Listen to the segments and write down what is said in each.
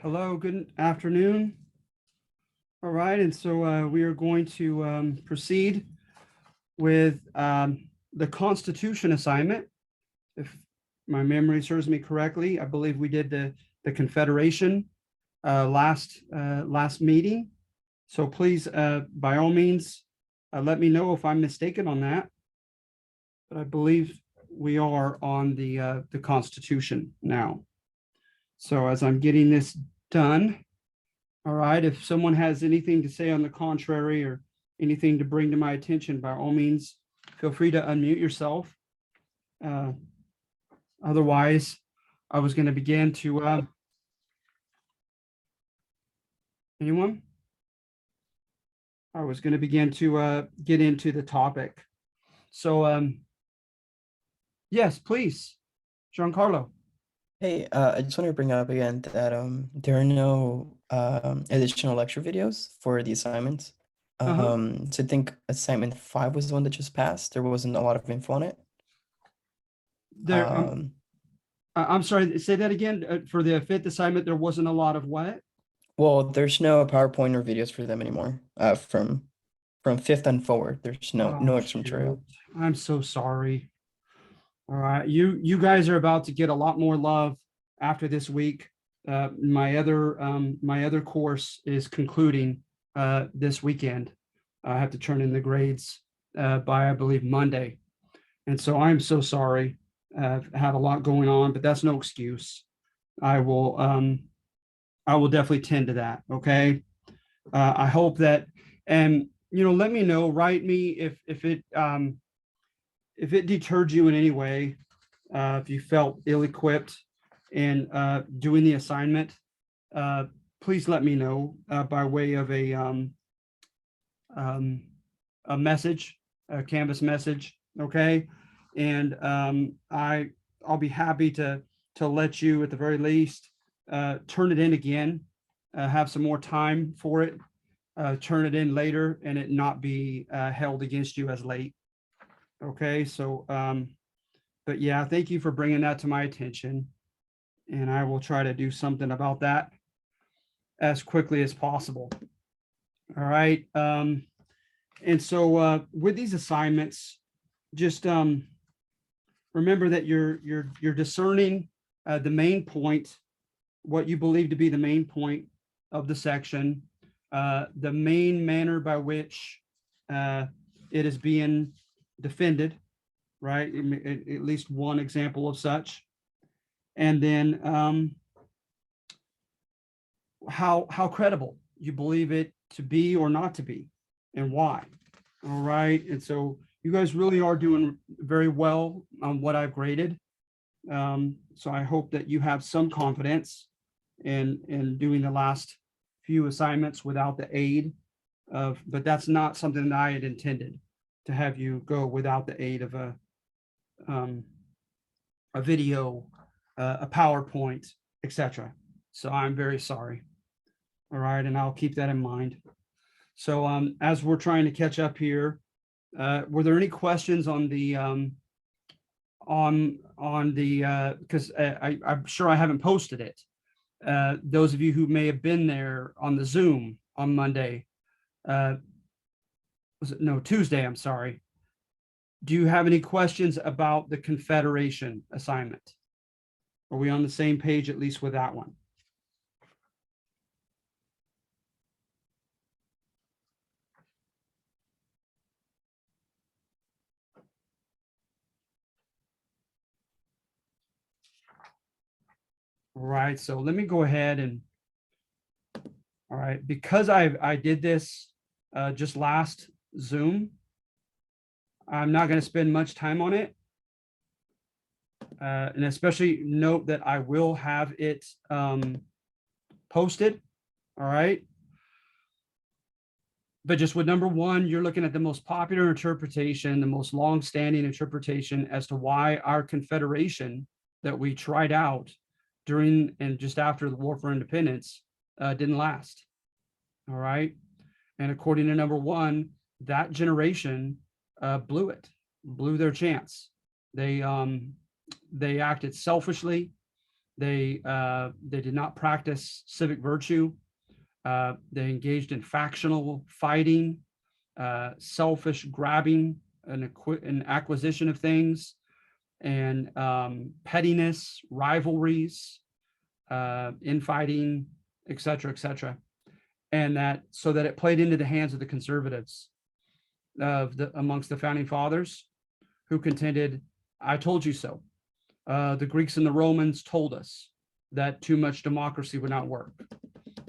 Hello, good afternoon. All right, and so we are going to proceed with the Constitution assignment. If my memory serves me correctly, I believe we did the Confederation last meeting. So please, by all means, let me know if I'm mistaken on that. But I believe we are on the Constitution now. So as I'm getting this done, all right, if someone has anything to say on the contrary or anything to bring to my attention, by all means, feel free to unmute yourself. Otherwise, I was going to begin to, anyone? I was going to begin to get into the topic. So, yes, please, Giancarlo. Hey, I just want to bring up again that there are no additional lecture videos for the assignments. So I think assignment 5 was the one that just passed. There wasn't a lot of info on it. There, I'm sorry, say that again. For the fifth assignment, there wasn't a lot of what? Well, there's no PowerPoint or videos for them anymore. From fifth and forward, there's no Oh, extra material. shoot. I'm so sorry. All right, you guys are about to get a lot more love after this week. My other course is concluding this weekend. I have to turn in the grades by, I believe, Monday, and so I'm so sorry. I've had a lot going on, but that's no excuse. I will definitely tend to that. Okay. I hope that, and let me know. Write me if it deterred you in any way, if you felt ill-equipped in doing the assignment, please let me know by way of a message, a Canvas message, okay? And I'll be happy to let you, at the very least, turn it in again, have some more time for it, turn it in later, and it not be held against you as late. Okay, so, but yeah, thank you for bringing that to my attention. And I will try to do something about that as quickly as possible. All right. And so with these assignments, just remember that you're discerning the main point, what you believe to be the main point of the section, the main manner by which it is being defended, right? At least one example of such. And then how credible you believe it to be or not to be, and why. All right. And so you guys really are doing very well on what I've graded. So I hope that you have some confidence in doing the last few assignments without the aid of, but that's not something that I had intended, to have you go without the aid of a video, a PowerPoint, etc. So I'm very sorry. All right, and I'll keep that in mind. So as we're trying to catch up here, were there any questions on the because I'm sure I haven't posted it. Those of you who may have been there on the Zoom on Monday, Tuesday, I'm sorry. Do you have any questions about the Confederation assignment? Are we on the same page, at least with that one? All right, so let me go ahead and, all right, because I did this just last Zoom, I'm not going to spend much time on it. And especially note that I will have it posted. All right. But just with number one, you're looking at the most popular interpretation, the most long-standing interpretation as to why our Confederation that we tried out during and just after the War for Independence didn't last. All right. And according to number one, that generation blew their chance. They acted selfishly. They did not practice civic virtue. They engaged in factional fighting, selfish grabbing and acquisition of things, and pettiness, rivalries, infighting, et cetera, and that so that it played into the hands of the conservatives amongst the founding fathers, who contended, "I told you so." The Greeks and the Romans told us that too much democracy would not work.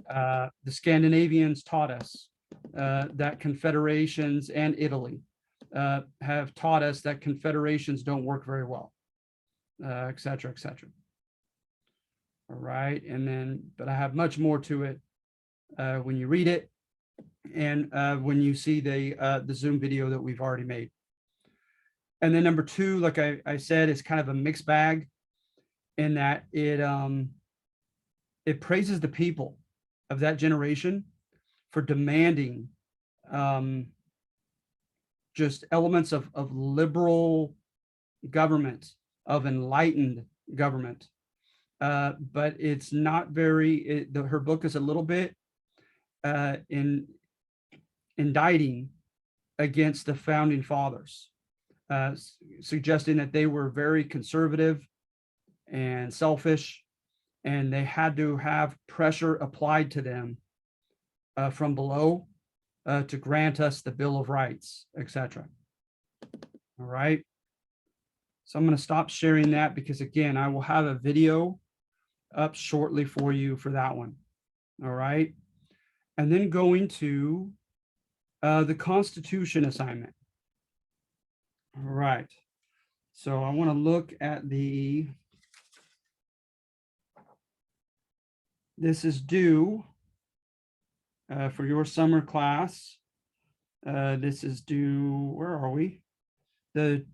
The Scandinavians taught us that confederations, and Italy have taught us that confederations don't work very well, et cetera, et cetera. All right, and then, but I have much more to it when you read it, and when you see the Zoom video that we've already made. And then number two, like I said, is kind of a mixed bag, in that it praises the people of that generation for demanding just elements of liberal government, of enlightened government. But it's not very, her book is a little bit indicting against the founding fathers, suggesting that they were very conservative and selfish, and they had to have pressure applied to them from below to grant us the Bill of Rights, etc. All right. So I'm going to stop sharing that, because again, I will have a video up shortly for you for that one. All right. And then going to the Constitution assignment. All right. So I want to look at this is due for your summer class. This is due, where are we? The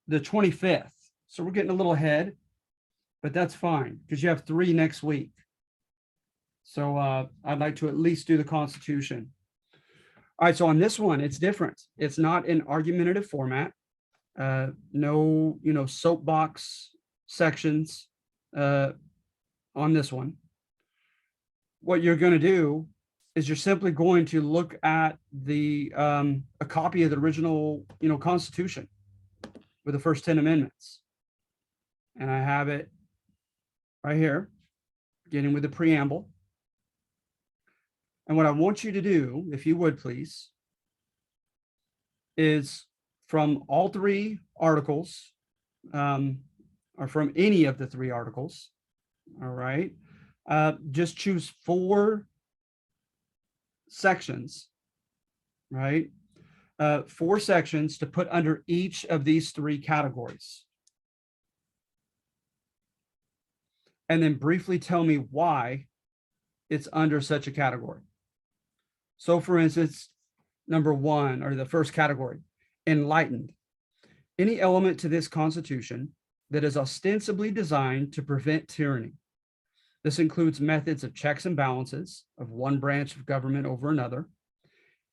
25th. So we're getting a little ahead, but that's fine, because you have 3 next week. So I'd like to at least do the Constitution. All right, so on this one, it's different. It's not an argumentative format. No, soapbox sections on this one. What you're going to do is you're simply going to look at a copy of the original, Constitution with the first 10 amendments. And I have it right here, beginning with the preamble. And what I want you to do, if you would please, is from all 3 articles, or from any of the 3 articles, all right, just choose 4 sections, right? 4 sections to put under each of these 3 categories. And then briefly tell me why it's under such a category. So for instance, number 1, or the first category, enlightened. Any element to this Constitution that is ostensibly designed to prevent tyranny. This includes methods of checks and balances of one branch of government over another.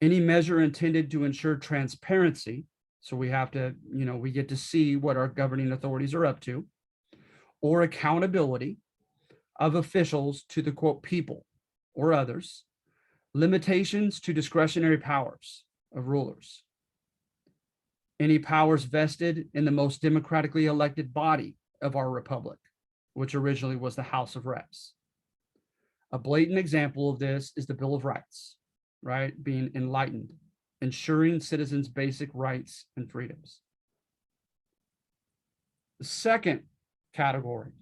Any measure intended to ensure transparency, so we have to, we get to see what our governing authorities are up to, or accountability of officials to the, quote, people or others. Limitations to discretionary powers of rulers. Any powers vested in the most democratically elected body of our republic, which originally was the House of Reps. A blatant example of this is the Bill of Rights, right? Being enlightened, ensuring citizens' basic rights and freedoms. The second category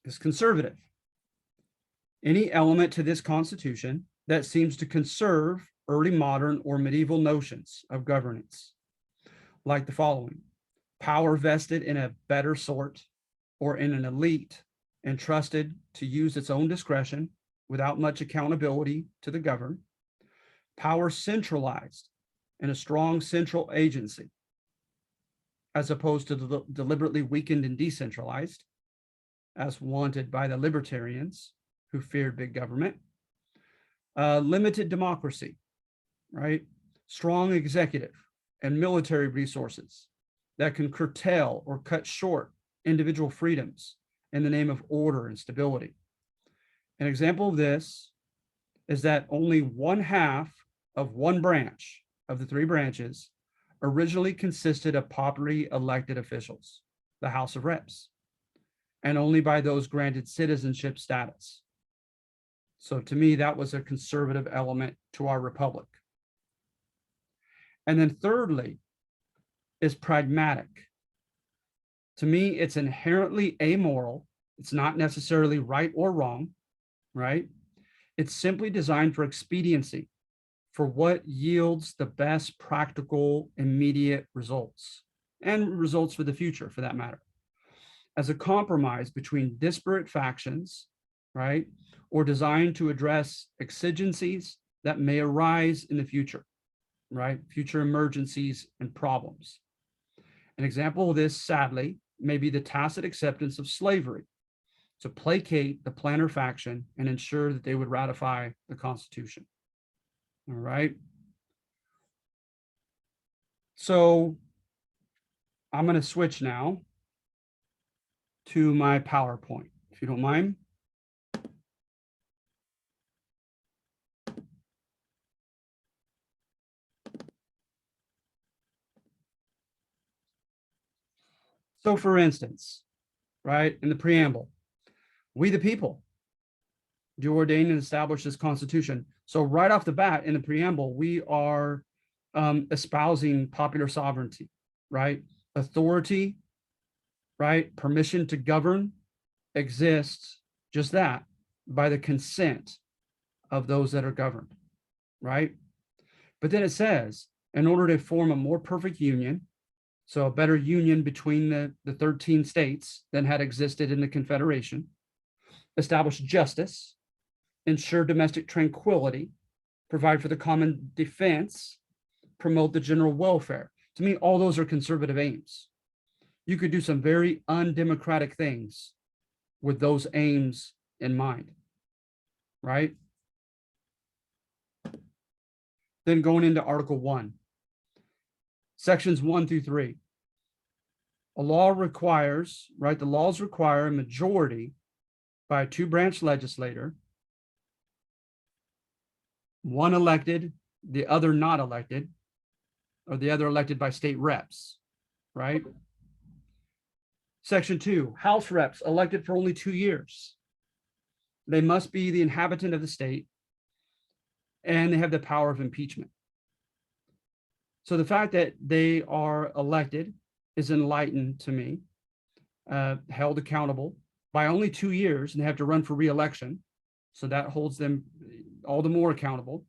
is conservative. Any element to this Constitution that seems to conserve early modern or medieval notions of governance, like the following: power vested in a better sort or in an elite entrusted to use its own discretion without much accountability to the governed, power centralized in a strong central agency, as opposed to deliberately weakened and decentralized, as wanted by the libertarians who feared big government, limited democracy, right? Strong executive and military resources that can curtail or cut short individual freedoms in the name of order and stability. An example of this is that only one half of one branch of the three branches originally consisted of popularly elected officials, the House of Reps, and only by those granted citizenship status. So to me, that was a conservative element to our republic. And then thirdly is pragmatic. To me, it's inherently amoral. It's not necessarily right or wrong, right? It's simply designed for expediency, for what yields the best practical, immediate results, and results for the future, for that matter, as a compromise between disparate factions, right? Or designed to address exigencies that may arise in the future, right? Future emergencies and problems. An example of this, sadly, may be the tacit acceptance of slavery to placate the planter faction and ensure that they would ratify the Constitution. All right. So I'm going to switch now to my PowerPoint, if you don't mind. So for instance, right, in the preamble, we the people do ordain and establish this Constitution. So right off the bat in the preamble, we are espousing popular sovereignty, right? Authority, right? Permission to govern exists, just that, by the consent of those that are governed, right? But then it says, in order to form a more perfect union, so a better union between the 13 states than had existed in the Confederation, establish justice, ensure domestic tranquility, provide for the common defense, promote the general welfare. To me, all those are conservative aims. You could do some very undemocratic things with those aims in mind, right? Then going into Article 1, sections 1 through 3. A law requires, right? The laws require a majority by a two-branch legislator, one elected, the other not elected, or the other elected by state reps, right? Section 2, House reps elected for only 2 years. They must be the inhabitant of the state, and they have the power of impeachment. So the fact that they are elected is enlightened to me, held accountable by only 2 years, and they have to run for re-election. So that holds them all the more accountable.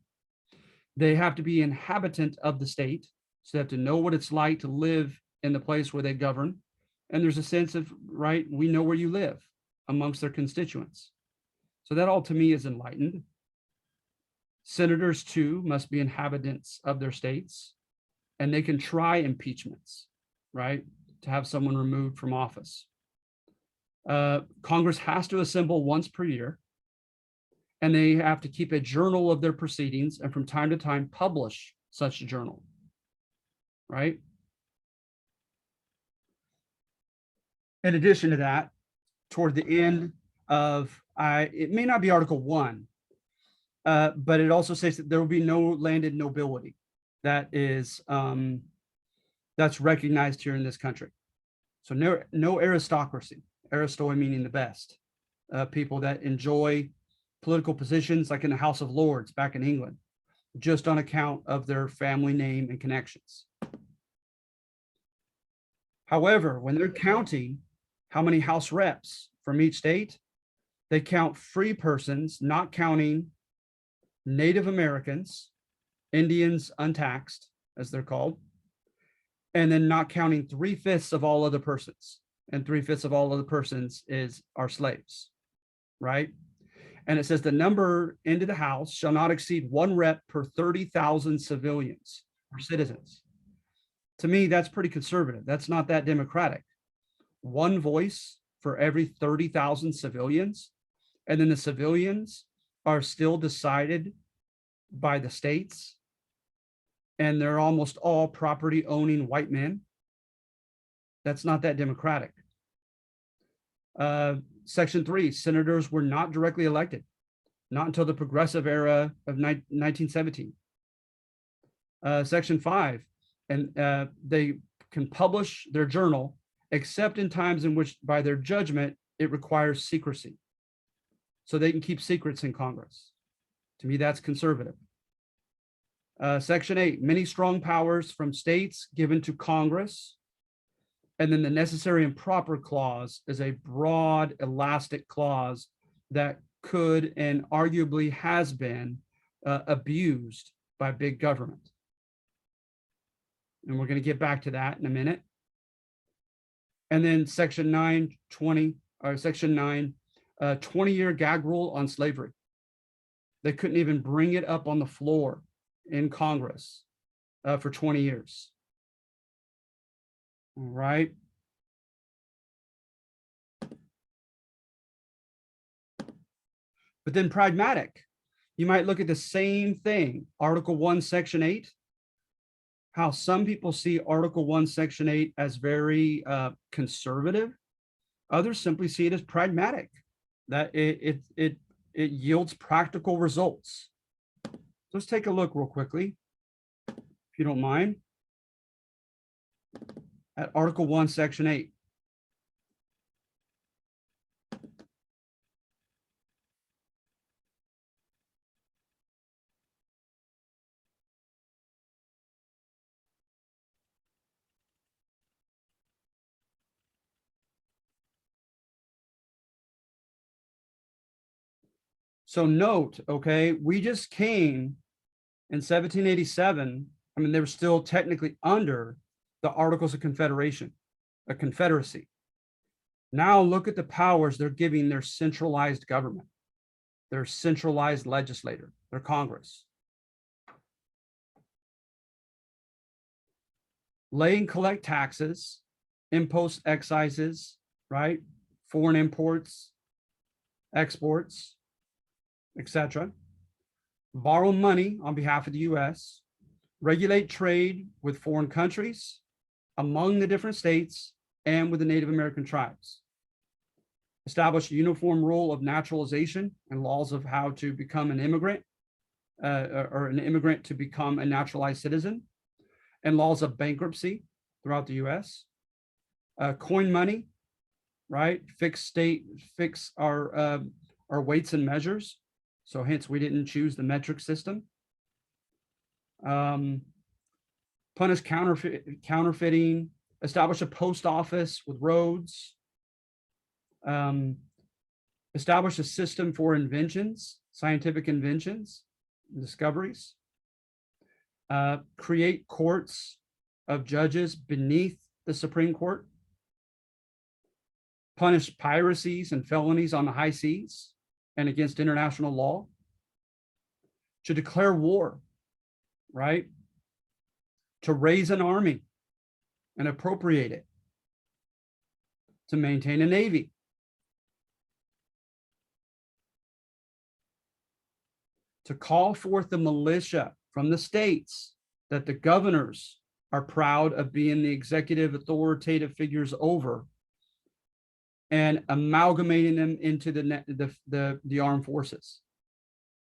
They have to be inhabitant of the state, so they have to know what it's like to live in the place where they govern. And there's a sense of, right, we know where you live amongst their constituents. So that all to me is enlightened. Senators too must be inhabitants of their states, and they can try impeachments, right, to have someone removed from office. Congress has to assemble once per year, and they have to keep a journal of their proceedings and from time to time publish such a journal, right? In addition to that, toward the end of, it may not be Article 1, but it also says that there will be no landed nobility that is that's recognized here in this country. So no aristocracy, aristoi meaning the best, people that enjoy political positions like in the House of Lords back in England, just on account of their family name and connections. However, when they're counting how many House reps from each state, they count free persons, not counting Native Americans, Indians untaxed, as they're called, and then not counting 3/5 of all other persons. And 3/5 of all other persons is our slaves, right? And it says the number into the House shall not exceed 1 rep per 30,000 civilians or citizens. To me, that's pretty conservative. That's not that democratic. 1 voice for every 30,000 civilians. And then the civilians are still decided by the states. And they're almost all property owning white men. That's not that democratic. Section 3, senators were not directly elected, not until the progressive era of 1917. Section 5, and they can publish their journal except in times in which, by their judgment, it requires secrecy. So they can keep secrets in Congress. To me, that's conservative. Section 8, many strong powers from states given to Congress. And then the necessary and proper clause is a broad, elastic clause that could and arguably has been abused by big government. And we're going to get back to that in a minute. And then Section 9, 20, or Section 9, 20-year gag rule on slavery. They couldn't even bring it up on the floor in Congress for 20 years. All right. But then pragmatic, you might look at the same thing, Article 1, Section 8, how some people see Article 1, Section 8 as very conservative. Others simply see it as pragmatic, that it yields practical results. Let's take a look real quickly, if you don't mind, at Article 1, Section 8. So note, okay, we just came in 1787. I mean, they were still technically under the Articles of Confederation, a confederacy. Now look at the powers they're giving their centralized government, their centralized legislator, their Congress. Lay and collect taxes, impose excises, right? Foreign imports, exports, etc. Borrow money on behalf of the U.S., regulate trade with foreign countries, among the different states, and with the Native American tribes. Establish a uniform rule of naturalization and laws of how to become an immigrant, or an immigrant to become a naturalized citizen, and laws of bankruptcy throughout the U.S. Coin money, right? Fix our weights and measures. So hence we didn't choose the metric system. Punish counterfeiting, establish a post office with roads, establish a system for inventions, scientific inventions, discoveries, create courts of judges beneath the Supreme Court, punish piracies and felonies on the high seas and against international law, to declare war, right? To raise an army and appropriate it, to maintain a navy, to call forth the militia from the states that the governors are proud of being the executive authoritative figures over, and amalgamating them into the armed forces.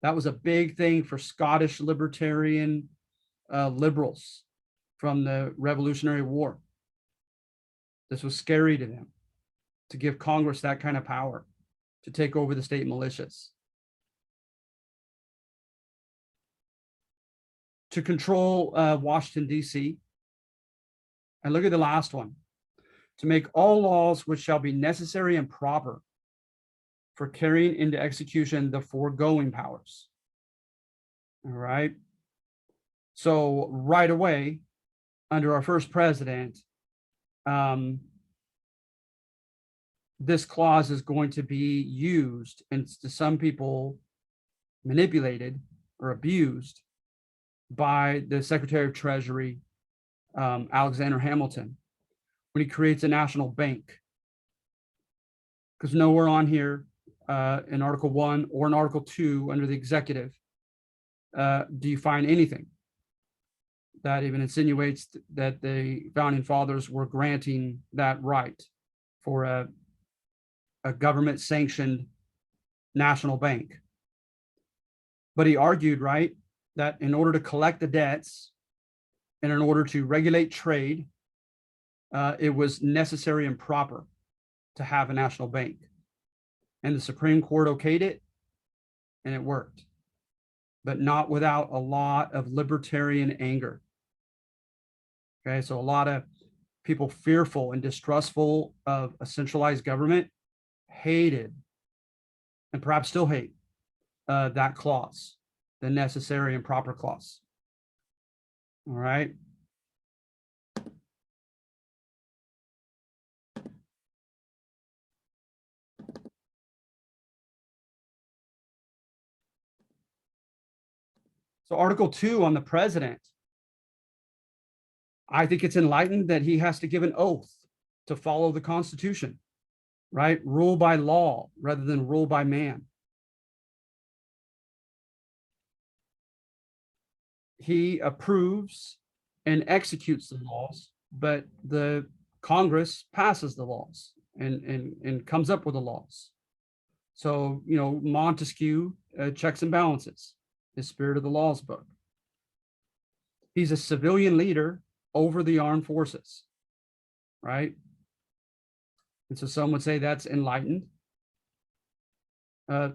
That was a big thing for Scottish libertarian liberals from the Revolutionary War. This was scary to them, to give Congress that kind of power to take over the state militias. To control Washington, D.C. And look at the last one. To make all laws which shall be necessary and proper for carrying into execution the foregoing powers. All right. So right away, under our first president, this clause is going to be used, and to some people manipulated or abused by the Secretary of Treasury, Alexander Hamilton, when he creates a national bank. Because nowhere on here in Article 1 or in Article 2 under the executive do you find anything that even insinuates that the founding fathers were granting that right for a a government sanctioned national bank. But he argued, right, that in order to collect the debts and in order to regulate trade, it was necessary and proper to have a national bank. And the Supreme Court okayed it, and it worked, but not without a lot of libertarian anger. Okay, so a lot of people fearful and distrustful of a centralized government hated, and perhaps still hate, that clause, the necessary and proper clause. All right. So Article 2 on the president, I think it's enlightened that he has to give an oath to follow the Constitution, right? Rule by law rather than rule by man. He approves and executes the laws, but the Congress passes the laws and comes up with the laws. So, you know, Montesquieu, checks and balances, the spirit of the laws book. He's a civilian leader over the armed forces, right? And so some would say that's enlightened.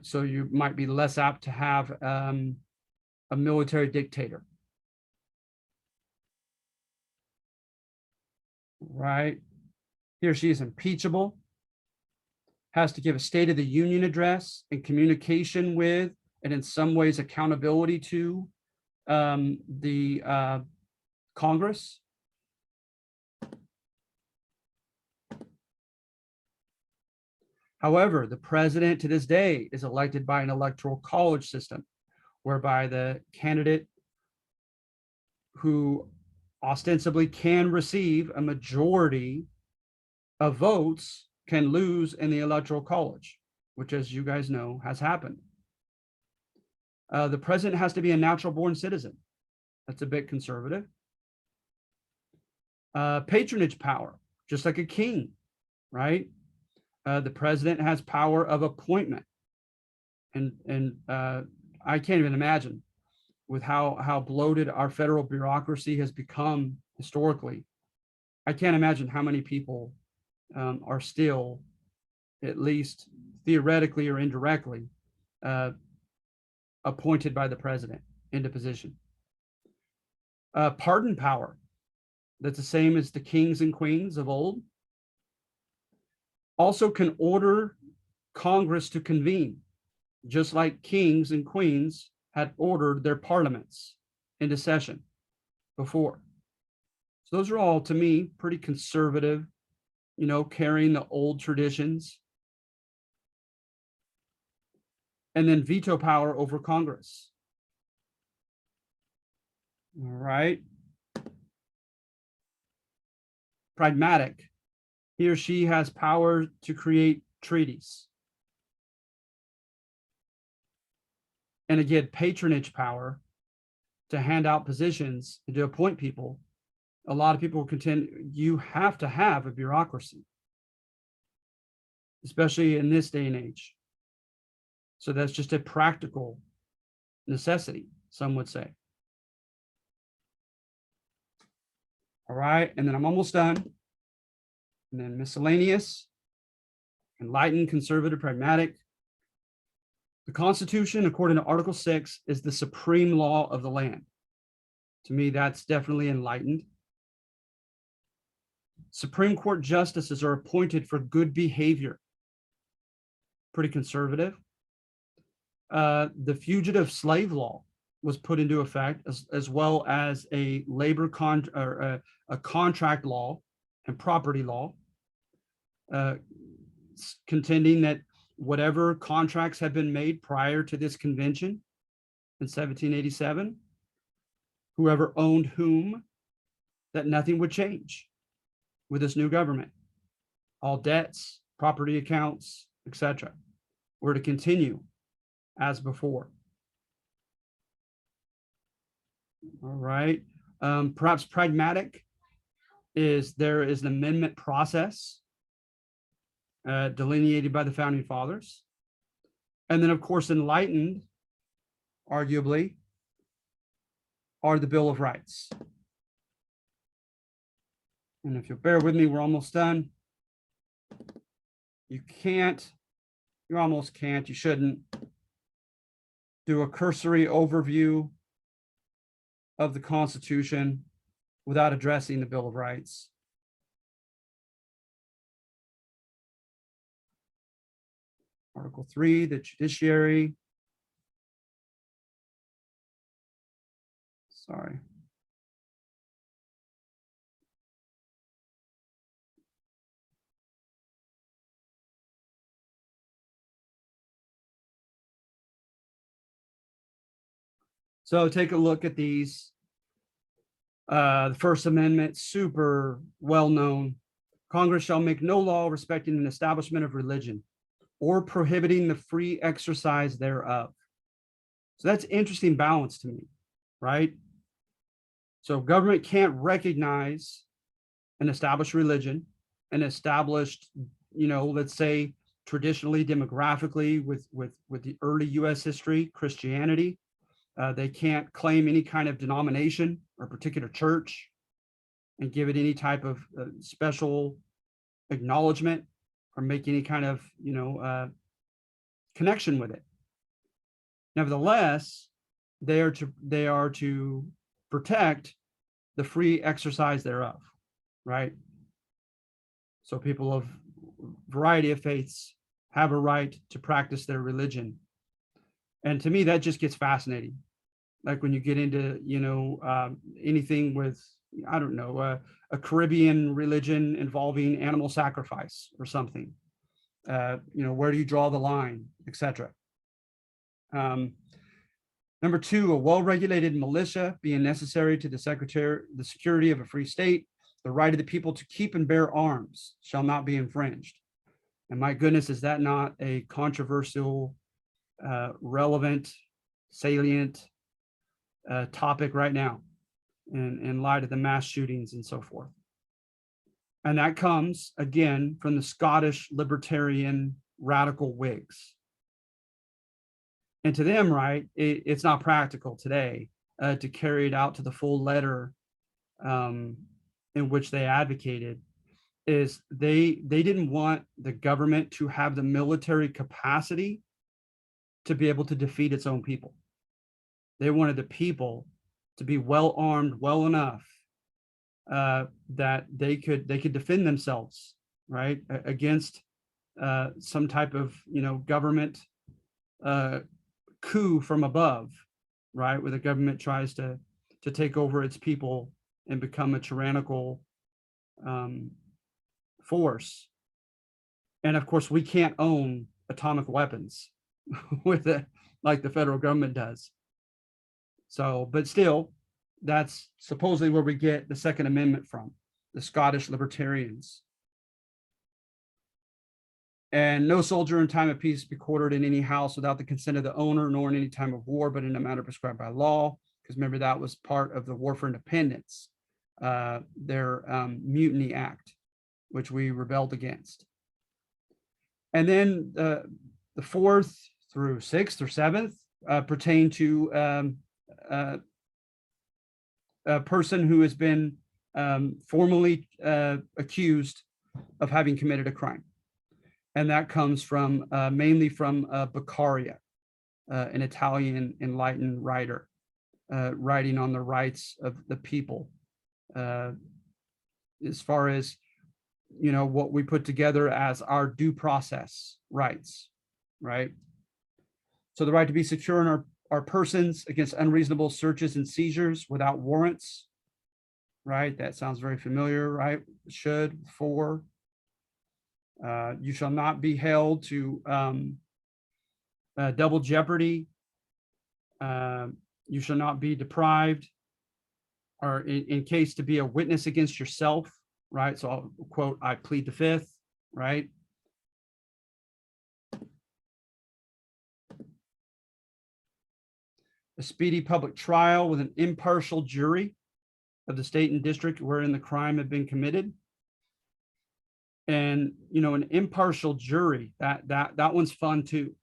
So you might be less apt to have a military dictator, right? He or she is impeachable, has to give a State of the Union address and communication with, and in some ways accountability to the Congress. However, the president to this day is elected by an electoral college system, whereby the candidate who ostensibly can receive a majority of votes can lose in the electoral college, which, as you guys know, has happened. The president has to be a natural born citizen. That's a bit conservative. Patronage power, just like a king, right? The president has power of appointment. And I can't even imagine with how bloated our federal bureaucracy has become historically. I can't imagine how many people are still, at least theoretically or indirectly, appointed by the president into position. Pardon power, that's the same as the kings and queens of old, also can order Congress to convene, just like kings and queens had ordered their parliaments into session before. So those are all, to me, pretty conservative, you know, carrying the old traditions. And then veto power over Congress. All right. Pragmatic. He or she has power to create treaties. And again, patronage power to hand out positions and to appoint people. A lot of people contend you have to have a bureaucracy, especially in this day and age. So that's just a practical necessity, some would say. All right, and then I'm almost done. And then miscellaneous, enlightened, conservative, pragmatic. The Constitution, according to Article 6, is the supreme law of the land. To me, that's definitely enlightened. Supreme Court justices are appointed for good behavior. Pretty conservative. The fugitive slave law was put into effect, as well as a labor a contract law and property law, contending that whatever contracts had been made prior to this convention in 1787, whoever owned whom, that nothing would change with this new government. All debts, property accounts, etc., were to continue as before. All right. Perhaps pragmatic is there is an amendment process delineated by the founding fathers. And then, of course, enlightened, arguably, are the Bill of Rights. And if you'll bear with me, we're almost done. You almost can't, you shouldn't do a cursory overview of the Constitution without addressing the Bill of Rights. Article 3, the judiciary. Sorry. So take a look at these. The First Amendment, super well-known. Congress shall make no law respecting an establishment of religion or prohibiting the free exercise thereof. So that's interesting balance to me, right? So government can't recognize an established religion, an established, let's say traditionally, demographically with the early US history, Christianity. They can't claim any kind of denomination or particular church and give it any type of special acknowledgement or make any kind of, connection with it. Nevertheless, they are to protect the free exercise thereof, right? So people of variety of faiths have a right to practice their religion. And to me, that just gets fascinating. Like when you get into, anything with, I don't know, a Caribbean religion involving animal sacrifice or something. Where do you draw the line, etc. Number 2, a well-regulated militia being necessary to the security of a free state, the right of the people to keep and bear arms shall not be infringed. And my goodness, is that not a controversial, relevant, salient topic right now in light of the mass shootings and so forth? And that comes, again, from the Scottish libertarian radical Whigs. And to them, right, it's not practical today to carry it out to the full letter in which they advocated. Is they didn't want the government to have the military capacity to be able to defeat its own people. They wanted the people to be well armed, well enough that they could defend themselves, right, against some type of government coup from above, right, where the government tries to take over its people and become a tyrannical force. And of course, we can't own atomic weapons with it like the federal government does. So, but still, that's supposedly where we get the Second Amendment from, the Scottish libertarians. And no soldier in time of peace be quartered in any house without the consent of the owner, nor in any time of war, but in a manner prescribed by law. Because remember, that was part of the War for Independence, their Mutiny Act, which we rebelled against. And then the 4th through 6th or 7th pertain to a person who has been formally accused of having committed a crime. And that comes from mainly from Beccaria, an Italian enlightened writer, writing on the rights of the people, as far as what we put together as our due process rights, right? So the right to be secure in our persons against unreasonable searches and seizures without warrants, right? That sounds very familiar, right? Should, for. You shall not be held to double jeopardy. You shall not be deprived, or in case to be a witness against yourself, right? So I'll quote, I plead the 5th, right? A speedy public trial with an impartial jury of the state and district wherein the crime had been committed. And, an impartial jury, that one's fun too,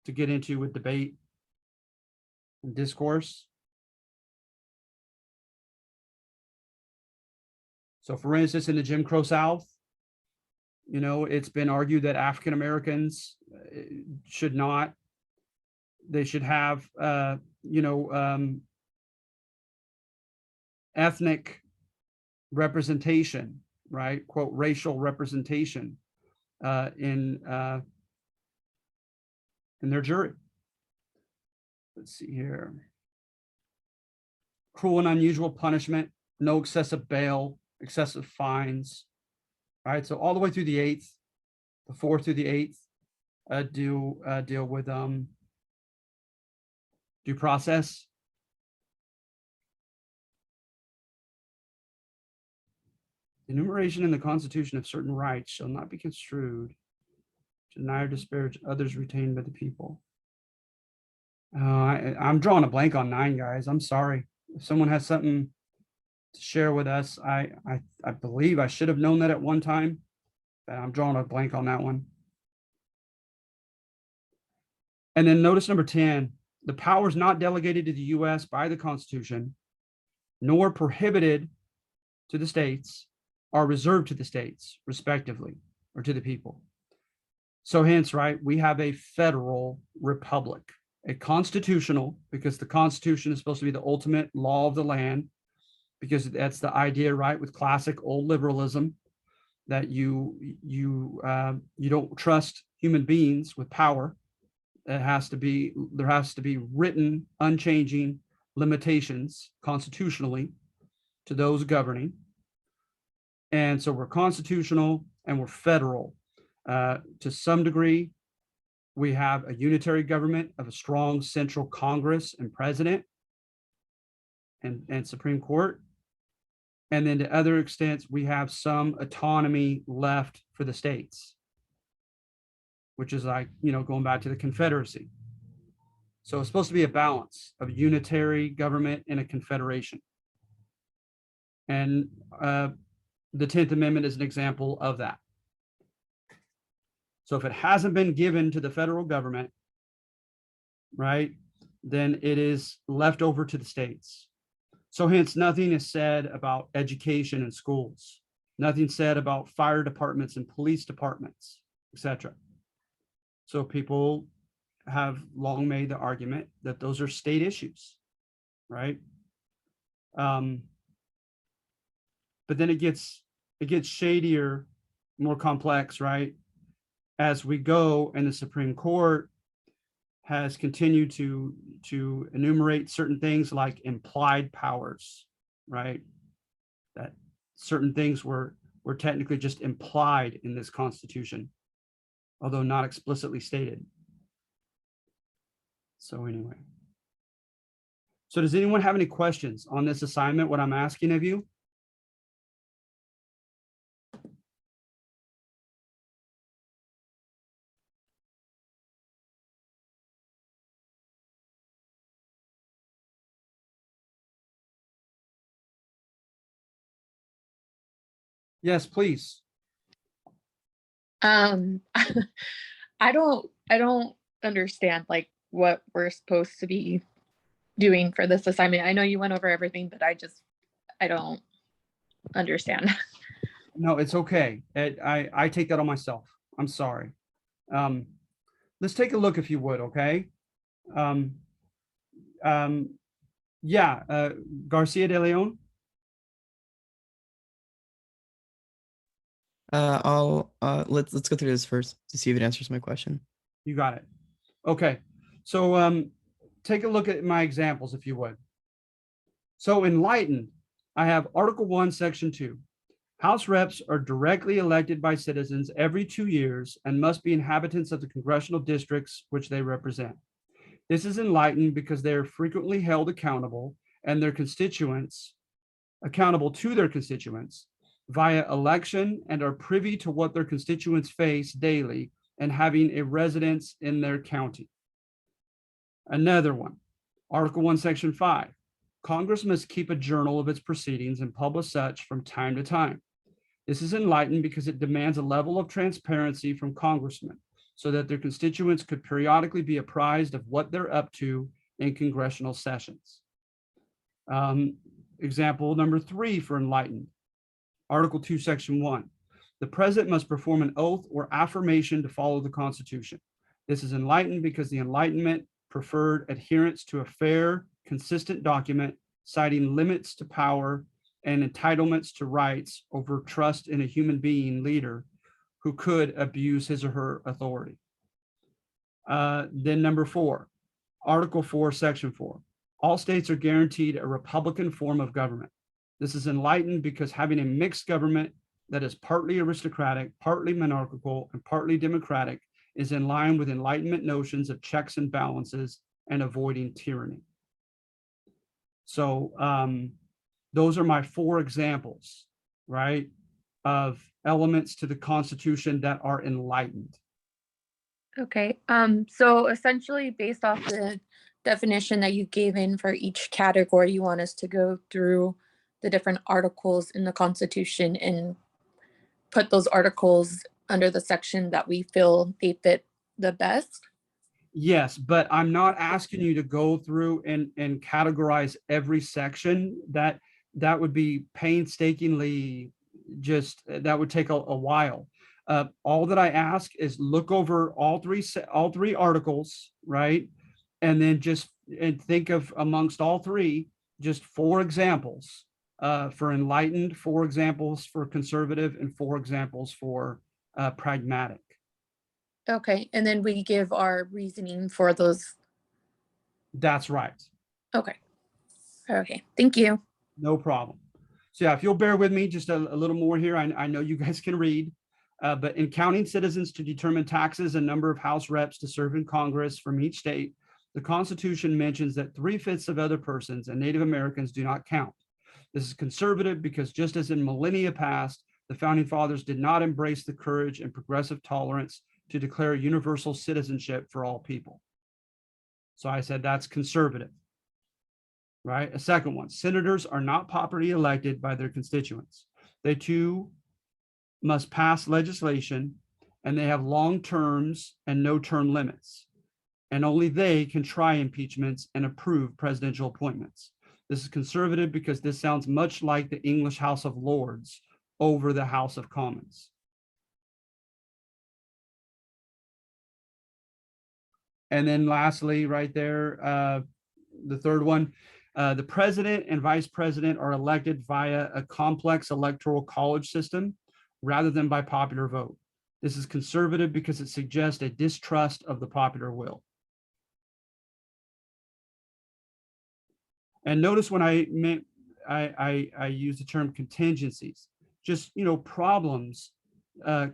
to get into with debate and discourse. So for instance, in the Jim Crow South, it's been argued that African Americans should not, they should have, ethnic representation, right? Quote, racial representation in their jury. Let's see here. Cruel and unusual punishment, no excessive bail, excessive fines. All right, so all the way through the 8th, the 4th through the 8th, deal with due process. Enumeration in the Constitution of certain rights shall not be construed to deny or disparage others retained by the people. I'm drawing a blank on 9, guys. I'm sorry. If someone has something to share with us, I believe I should have known that at one time, but I'm drawing a blank on that one. And then notice number 10, the powers not delegated to the U.S. by the Constitution, nor prohibited to the states, are reserved to the states, respectively, or to the people. So hence, right, we have a federal republic, a constitutional, because the Constitution is supposed to be the ultimate law of the land, because that's the idea, right, with classic old liberalism, that you don't trust human beings with power. There has to be written, unchanging limitations constitutionally to those governing. And so we're constitutional and we're federal. To some degree, we have a unitary government of a strong central Congress and president and Supreme Court. And then to other extents, we have some autonomy left for the states, which is like, going back to the Confederacy. So it's supposed to be a balance of unitary government and a confederation. And the 10th Amendment is an example of that. So if it hasn't been given to the federal government, right, then it is left over to the states. So hence nothing is said about education in schools, nothing said about fire departments and police departments, etc. So people have long made the argument that those are state issues, right? But then it gets shadier, more complex, right? As we go, and the Supreme Court has continued to enumerate certain things like implied powers, right? That certain things were technically just implied in this Constitution, although not explicitly stated. So anyway. So does anyone have any questions on this assignment, what I'm asking of you? Yes, please. I don't understand like what we're supposed to be doing for this assignment. I know you went over everything, but I don't understand. No, it's okay. I take that on myself. I'm sorry. Let's take a look if you would, okay? Garcia de Leon. Let's go through this first to see if it answers my question. You got it. Okay. So take a look at my examples if you would. So enlightened, I have Article 1, Section 2. House reps are directly elected by citizens every 2 years and must be inhabitants of the congressional districts which they represent. This is enlightened because they are frequently held accountable and their constituents accountable to their constituents via election and are privy to what their constituents face daily and having a residence in their county. Another one, Article 1, Section 5. Congress must keep a journal of its proceedings and publish such from time to time. This is enlightened because it demands a level of transparency from congressmen so that their constituents could periodically be apprised of what they're up to in congressional sessions. Example number 3 for enlightened, Article 2, Section 1. The president must perform an oath or affirmation to follow the Constitution. This is enlightened because the Enlightenment preferred adherence to a fair, consistent document, citing limits to power and entitlements to rights over trust in a human being leader who could abuse his or her authority. Then number 4, Article 4, Section 4. All states are guaranteed a Republican form of government. This is enlightened because having a mixed government that is partly aristocratic, partly monarchical, and partly democratic is in line with Enlightenment notions of checks and balances and avoiding tyranny. So those are my 4 examples, right, of elements to the Constitution that are enlightened. Okay, so essentially based off the definition that you gave in for each category, you want us to go through the different articles in the Constitution and put those articles under the section that we feel they fit the best? Yes, but I'm not asking you to go through and categorize every section. That would be painstakingly, just that would take a while. All that I ask is look over all three articles, right? And then just think of amongst all 3, just 4 examples for enlightened, 4 examples for conservative, and 4 examples for pragmatic. Okay, and then we give our reasoning for those. That's right. Okay. Okay, thank you. No problem. So yeah, if you'll bear with me just a little more here, I know you guys can read, but in counting citizens to determine taxes and number of House reps to serve in Congress from each state, the Constitution mentions that 3/5 of other persons and Native Americans do not count. This is conservative because just as in millennia past, the founding fathers did not embrace the courage and progressive tolerance to declare universal citizenship for all people. So I said that's conservative. Right? A second one, senators are not popularly elected by their constituents. They too must pass legislation and they have long terms and no term limits. And only they can try impeachments and approve presidential appointments. This is conservative because this sounds much like the English House of Lords over the House of Commons. And then lastly, right there, the third one, the president and vice president are elected via a complex electoral college system rather than by popular vote. This is conservative because it suggests a distrust of the popular will. And notice when I use the term contingencies, just, problems,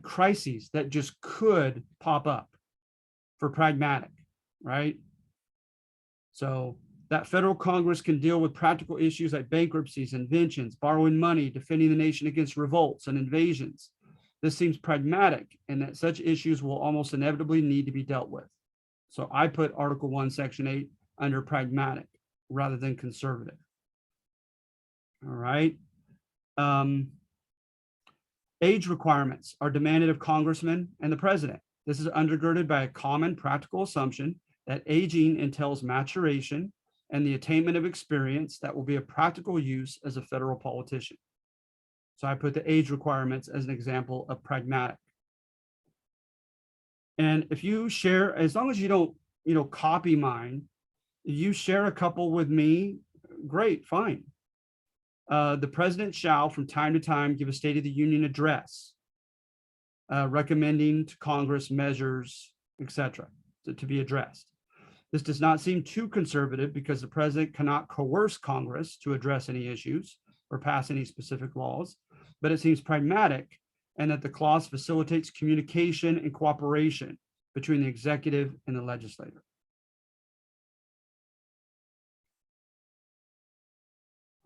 crises that just could pop up for pragmatic, right? So that federal Congress can deal with practical issues like bankruptcies, inventions, borrowing money, defending the nation against revolts and invasions. This seems pragmatic and that such issues will almost inevitably need to be dealt with. So I put Article 1, Section 8 under pragmatic rather than conservative. All right. Age requirements are demanded of congressmen and the president. This is undergirded by a common practical assumption that aging entails maturation and the attainment of experience that will be of practical use as a federal politician. So I put the age requirements as an example of pragmatic. And if you share, as long as you don't, copy mine, you share a couple with me, great, fine. The president shall from time to time give a State of the Union address, recommending to Congress measures, etc., to be addressed. This does not seem too conservative because the president cannot coerce Congress to address any issues or pass any specific laws, but it seems pragmatic and that the clause facilitates communication and cooperation between the executive and the legislature.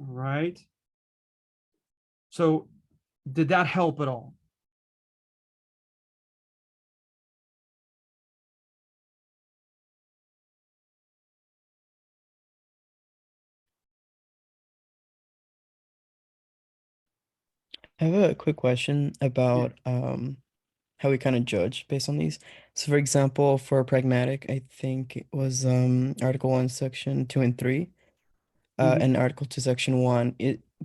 All right. So did that help at all? I have a quick question about how we kind of judge based on these. So for example, for pragmatic, I think it was Article 1, Section 2 and 3, Mhm. and Article 2, Section 1.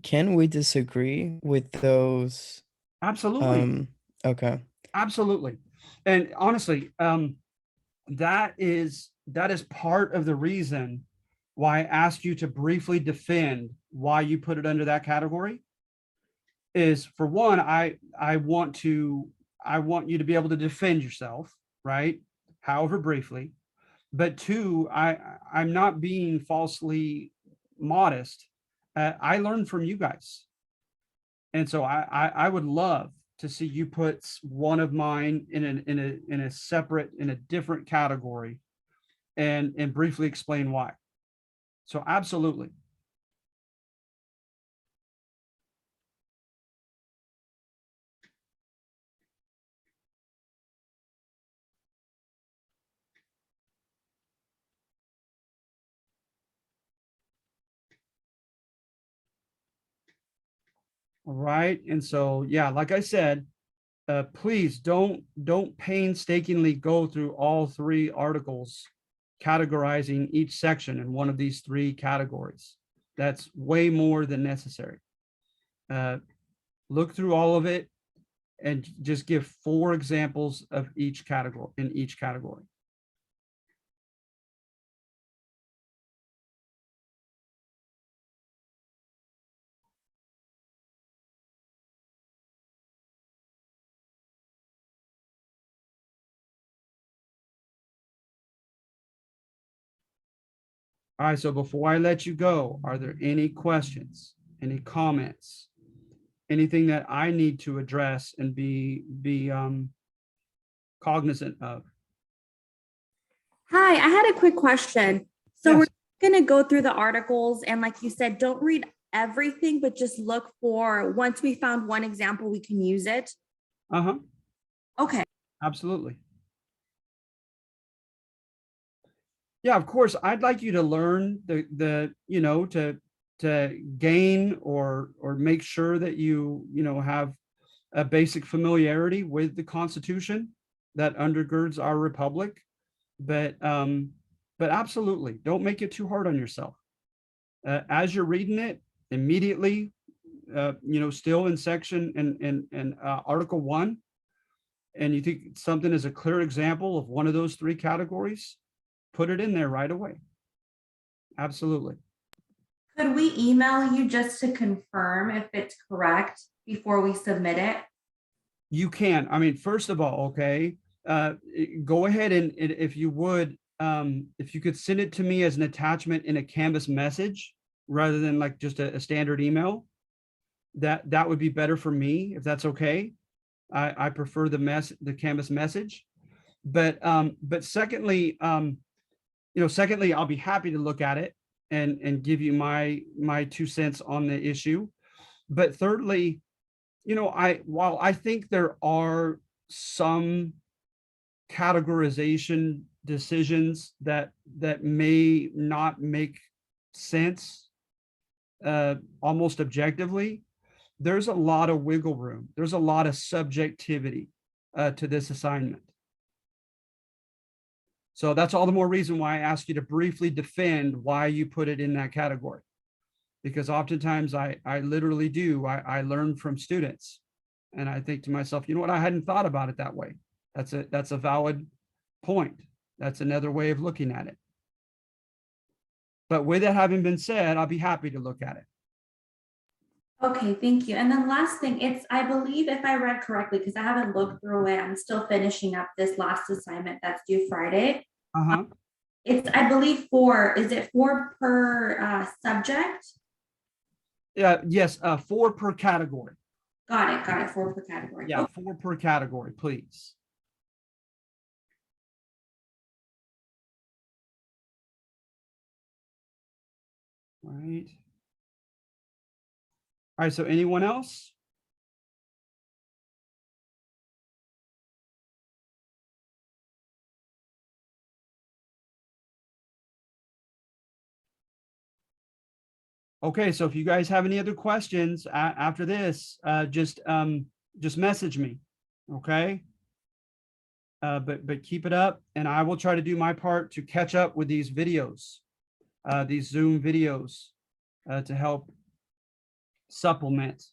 Can we disagree with those? Absolutely, Um, okay. absolutely. And honestly, that is part of the reason why I asked you to briefly defend why you put it under that category. Is for one, I want you to be able to defend yourself, right? However briefly. But two, I'm not being falsely modest. I learned from you guys, and so I would love to see you put one of mine in a separate, in a different category, and briefly explain why. So absolutely. All right. And so, yeah, like I said, please don't painstakingly go through all three articles, categorizing each section in one of these three categories. That's way more than necessary. Uh, look through all of it and just give 4 examples of each category in each category. All right, so before I let you go, are there any questions, any comments, anything that I need to address and be cognizant of? Hi, I had a quick question. So we're Yes. going to go through the articles and like you said, don't read everything, but just look for once we found one example, we can use it. Uh-huh. Okay. Absolutely. Yeah, of course, I'd like you to learn to gain or make sure that you have a basic familiarity with the Constitution that undergirds our republic. But absolutely, don't make it too hard on yourself. As you're reading it, immediately, still in section and Article 1, and you think something is a clear example of one of those three categories, put it in there right away. Absolutely. Could we email you just to confirm if it's correct before we submit it? You can. I mean, first of all, okay, go ahead and if you would, if you could send it to me as an attachment in a Canvas message rather than like just a standard email, that would be better for me if that's okay. I prefer the Canvas message. But secondly, secondly, I'll be happy to look at it and give you my 2 cents on the issue. But thirdly, while I think there are some categorization decisions that may not make sense almost objectively, there's a lot of wiggle room. There's a lot of subjectivity to this assignment. So that's all the more reason why I ask you to briefly defend why you put it in that category. Because oftentimes I literally do. I learn from students and I think to myself, you know what, I hadn't thought about it that way. That's a valid point. That's another way of looking at it. But with that having been said, I'll be happy to look at it. Okay, thank you. And then last thing, I believe if I read correctly, because I haven't looked through it, I'm still finishing up this last assignment that's due Friday. Uh-huh. It's, I believe, is it 4 per subject? Yeah, yes, 4 per category. Got it, 4 per category. Yeah, 4 per category, please. All right. All right, so anyone else? Okay, so if you guys have any other questions after this, just message me, okay? But keep it up, and I will try to do my part to catch up with these videos, these Zoom videos, to help supplement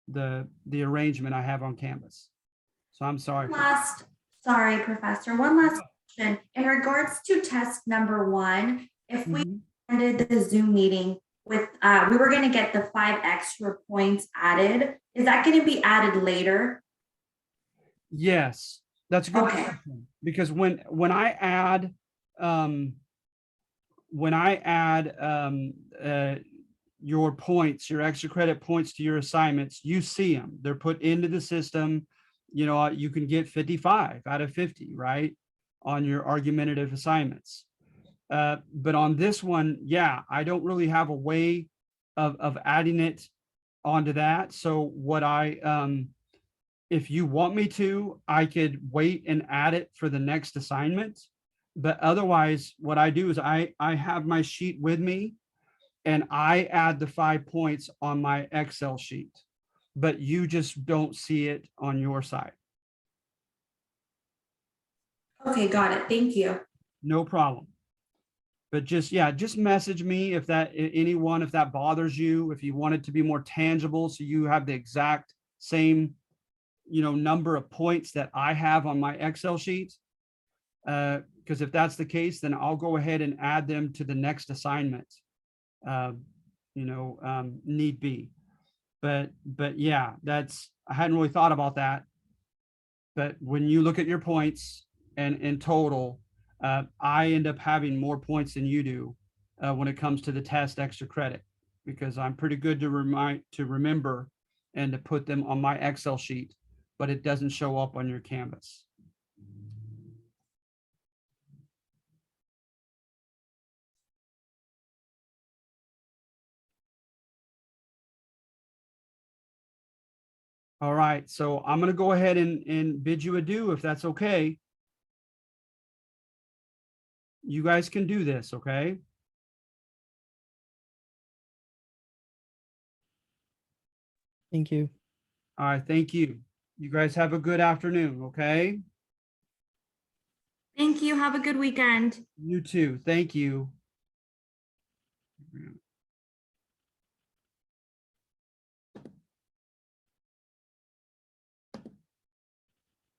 the arrangement I have on Canvas. So I'm sorry. Sorry, Professor, one last question. In regards to test number 1, if we Mhm. ended the Zoom meeting with, we were gonna get the 5 extra points added, is that gonna be added later? Yes, that's a good Okay. question, because when I add when I add your points, your extra credit points to your assignments, you see them. They're put into the system. You know, you can get 55 out of 50, right, on your argumentative assignments. But on this one, yeah, I don't really have a way of adding it onto that. So what if you want me to, I could wait and add it for the next assignment. But otherwise, what I do is I have my sheet with me and I add the 5 points on my Excel sheet, but you just don't see it on your side. Okay, got it. Thank you. No problem. But just, yeah, just message me if if that bothers you, if you want it to be more tangible, so you have the exact same, number of points that I have on my Excel sheet. Because if that's the case, then I'll go ahead and add them to the next assignment. Need be. But yeah, I hadn't really thought about that. But when you look at your points and in total, I end up having more points than you do when it comes to the test extra credit, because I'm pretty good to remember and to put them on my Excel sheet, but it doesn't show up on your Canvas. All right, so I'm going to go ahead and bid you adieu, if that's okay. You guys can do this, okay? Thank you. All right, thank you. You guys have a good afternoon, okay? Thank you. Have a good weekend. You too. Thank you.